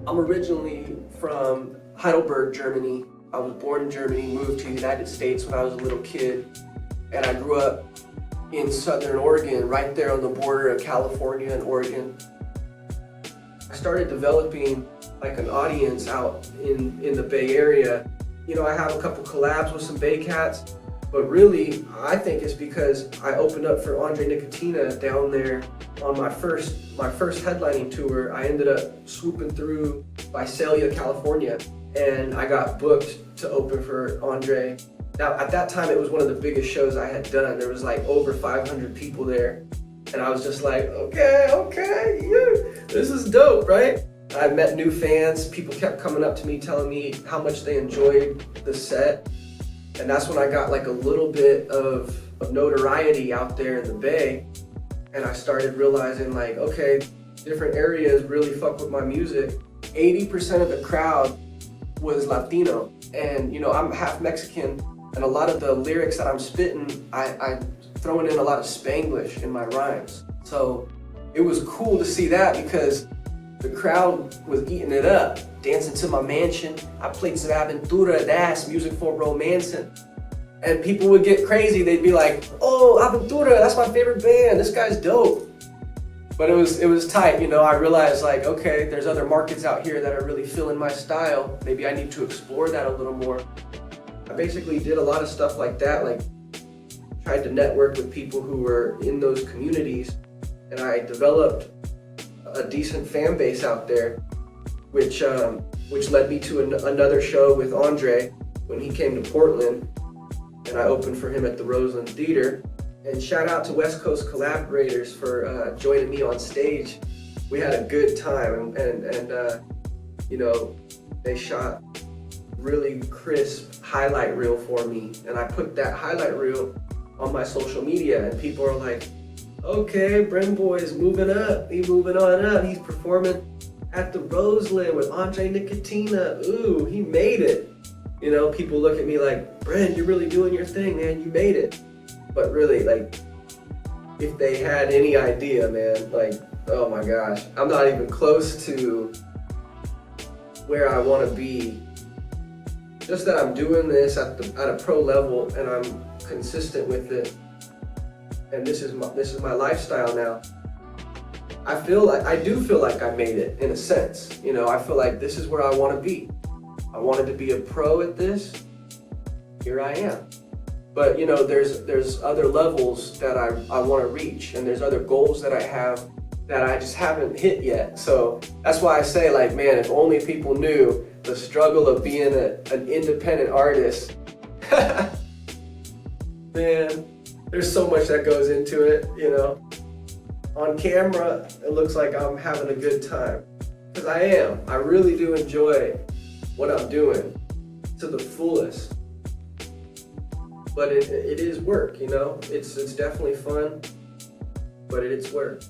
I'm originally from Heidelberg, Germany. I was born in Germany, moved to the United States when I was a little kid, and I grew up in Southern Oregon, right there on the border of California and Oregon. I started developing like an audience out in the Bay Area. You know, I have a couple collabs with some Bay Cats, but really, I think it's because I opened up for Andre Nicotina down there on my first headlining tour. I ended up swooping through Visalia, California, and I got booked to open for Andre. Now, at that time, it was one of the biggest shows I had done. There was like over 500 people there, and I was just like, okay, yeah, this is dope, right? I met new fans. People kept coming up to me, telling me how much they enjoyed the set. And that's when I got like a little bit of notoriety out there in the Bay. And I started realizing like, okay, different areas really fuck with my music. 80% of the crowd was Latino. And you know, I'm half Mexican, and a lot of the lyrics that I'm spitting, I'm throwing in a lot of Spanglish in my rhymes. So it was cool to see that because the crowd was eating it up. Dancing to my mansion, I played some Aventura, that's music for romancing. And people would get crazy, they'd be like, oh, Aventura, that's my favorite band, this guy's dope. But it was tight, you know, I realized like, okay, there's other markets out here that are really feeling my style. Maybe I need to explore that a little more. I basically did a lot of stuff like that, like tried to network with people who were in those communities, and I developed a decent fan base out there, which led me to another show with Andre when he came to Portland, and I opened for him at the Roseland Theater. And shout out to West Coast Collaborators for joining me on stage. We had a good time, and you know, they shot really crisp highlight reel for me, and I put that highlight reel on my social media, and people are like, okay, Bren Boy's moving up, he's moving on up, he's performing at the Roseland with Andre Nicotina, ooh, he made it. You know, people look at me like, Bren, you're really doing your thing, man, you made it. But really, like, if they had any idea, man, like, oh my gosh, I'm not even close to where I want to be. Just that I'm doing this at a pro level, and I'm consistent with it, and this is my lifestyle now. I do feel like I made it in a sense. You know, I feel like this is where I want to be. I wanted to be a pro at this. Here I am. But you know, there's other levels that I want to reach, and there's other goals that I have that I just haven't hit yet. So that's why I say, like, man, if only people knew the struggle of being an independent artist. Man, there's so much that goes into it, you know. On camera, it looks like I'm having a good time, because I am. I really do enjoy what I'm doing to the fullest. But it is work, you know. It's definitely fun, but it's work.